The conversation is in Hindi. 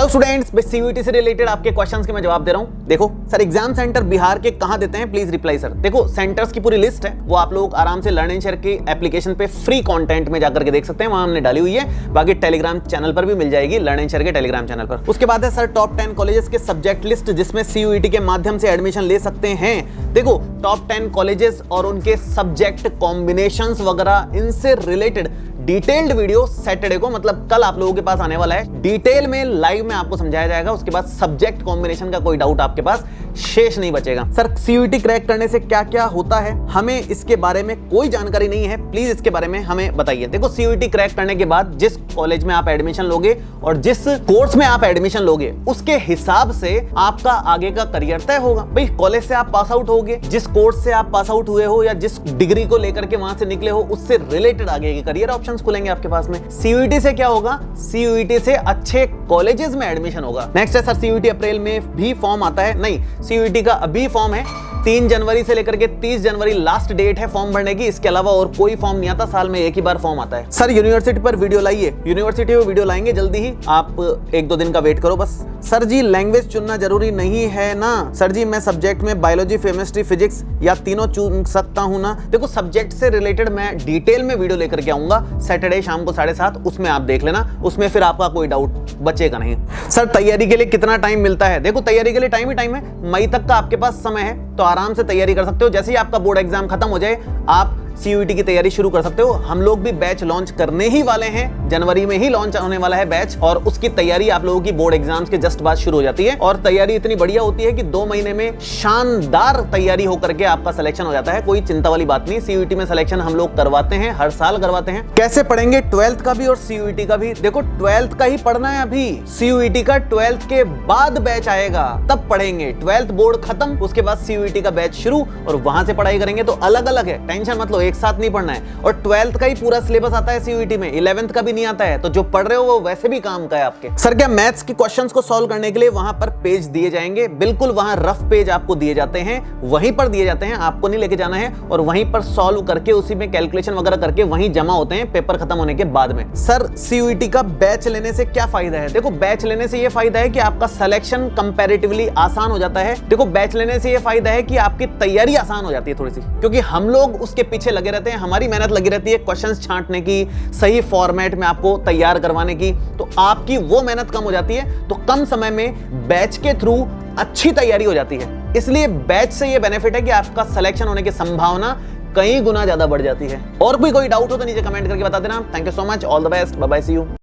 हेलो स्टूडेंट्स, सीयूईटी से रिलेटेड आपके क्वेश्चंस के मैं जवाब दे रहा हूं। देखो सर, एग्जाम सेंटर बिहार के कहां देते हैं, प्लीज रिप्लाई सर। देखो सेंटर्स की पूरी लिस्ट है, वो आप लोग आराम से लर्न एंड शेयर की एप्लीकेशन पे फ्री कंटेंट में जाकर के देख सकते हैं, वहां हमने डाली हुई है। बाकी टेलीग्राम चैनल पर भी मिल जाएगी, लर्न एंड शेयर के टेलीग्राम चैनल पर। उसके बाद है सर टॉप 10 कॉलेजेस के सब्जेक्ट लिस्ट, जिसमें सीयूईटी के माध्यम से एडमिशन ले सकते हैं। देखो टॉप 10 कॉलेजेस और उनके सब्जेक्ट कॉम्बिनेशंस वगैरह, इनसे रिलेटेड डिटेल्ड वीडियो सैटरडे को, मतलब कल आप लोगों के पास आने वाला है। डिटेल में लाइव में आपको समझाया जाएगा। उसके बाद सब्जेक्ट कॉम्बिनेशन का कोई डाउट आपके पास शेष नहीं बचेगा। सर सीयूईटी क्रैक करने से क्या क्या होता है, हमें इसके बारे में कोई जानकारी नहीं है, प्लीज इसके बारे में हमें बताइए। देखो सीयूईटी क्रैक करने के बाद जिस कॉलेज में आप एडमिशन लोगे और जिस कोर्स में आप एडमिशन लोगे, उसके हिसाब से आपका आगे का करियर तय होगा। भाई कॉलेज से आप पास आउट होगे, जिस कोर्स से आप पास आउट हुए हो या जिस डिग्री को लेकर के वहां से निकले हो, उससे रिलेटेड आगे के करियर ऑप्शन खुलेंगे आपके पास में। सीयूईटी से क्या होगा, सीयूईटी से अच्छे कॉलेजेस में एडमिशन होगा। नेक्स्ट है सर सीयूईटी अप्रैल में भी फॉर्म आता है, नहीं सीयूईटी का अभी फॉर्म है 3 जनवरी से लेकर के 30 जनवरी लास्ट डेट है फॉर्म भरने की। इसके अलावा और कोई फॉर्म नहीं आता, साल में एक ही बार फॉर्म आता है। सर यूनिवर्सिटी पर वीडियो लाइए, यूनिवर्सिटी में वीडियो लाएंगे जल्दी ही, आप 1-2 दिन का वेट करो बस। सर जी लैंग्वेज चुनना जरूरी नहीं है ना। सर जी मैं सब्जेक्ट में बायोलॉजी, केमिस्ट्री, फिजिक्स या तीनों चुन सकता हूं ना। देखो सब्जेक्ट से रिलेटेड मैं डिटेल में वीडियो लेकर के आऊंगा सैटरडे शाम को 7:30, उसमें आप देख लेना, उसमें फिर आपका कोई डाउट बचेगा नहीं। सर तैयारी के लिए कितना टाइम मिलता है, देखो तैयारी के लिए टाइम ही टाइम है। मई तक का आपके पास समय है, तो आराम से तैयारी कर सकते हो। जैसे ही आपका बोर्ड एग्जाम खत्म हो जाए, आप सीयूईटी की तैयारी शुरू कर सकते हो। हम लोग भी बैच लॉन्च करने ही वाले हैं, जनवरी में ही लॉन्च होने वाला है बैच, और उसकी तैयारी आप लोगों की बोर्ड एग्जाम्स के जस्ट बाद शुरू हो जाती है। और तैयारी इतनी बढ़िया होती है कि 2 महीने में शानदार तैयारी होकर के आपका सिलेक्शन हो जाता है। कोई चिंता वाली बात नहीं, सीयूईटी में सिलेक्शन हम लोग करवाते हैं, हर साल करवाते हैं। कैसे पढ़ेंगे 12th का भी और सीयूईटी का भी, देखो 12th का ही पढ़ना है अभी, सीयूईटी का 12th के बाद बैच आएगा तब पढ़ेंगे। 12th बोर्ड खत्म, उसके बाद सीयूईटी का बैच शुरू, और वहां से पढ़ाई करेंगे। तो अलग अलग है, टेंशन मत लो, एक साथ नहीं पढ़ना है। और 12th का ही पूरा सिलेबस आता है सीयूईटी में, 11th का भी नहीं आता है। तो जो पढ़ रहे हो वो वैसे भी काम का है आपके। सर क्या मैथ्स के क्वेश्चंस को सॉल्व करने के लिए वहां पर पेज दिए जाएंगे? बिल्कुल, वहां रफ पेज आपको दिए जाते हैं, वहीं पर दिए जाते हैं, आपको नहीं लेके जाना है। और वहीं पर सॉल्व करके उसी में कैलकुलेशन वगैरह करके वहीं जमा होते हैं पेपर खत्म होने के बाद में। सर सीयूईटी का बैच लेने से क्या फायदा है? देखो बैच लेने से ये फायदा है कि आपका सिलेक्शन कंपैरेटिवली आसान हो जाता है। देखो बैच लेने से ये फायदा है कि आपकी तैयारी आसान हो जाती है थोड़ी सी, क्योंकि हम लोग उसके पीछे लगे रहते हैं, हमारी मेहनत लगी रहती है क्वेश्चंस छांटने की, सही फॉर्मेट में आपको तैयार करवाने की। तो आपकी वो मेहनत कम हो जाती है, तो कम समय में बैच के थ्रू अच्छी तैयारी हो जाती है। इसलिए बैच से ये बेनिफिट है कि आपका सिलेक्शन होने की संभावना कई गुना ज्यादा बढ़ जाती है। और कोई डाउट हो तो नीचे कमेंट करके बता देना। Thank you so much, all the best, bye bye, see you.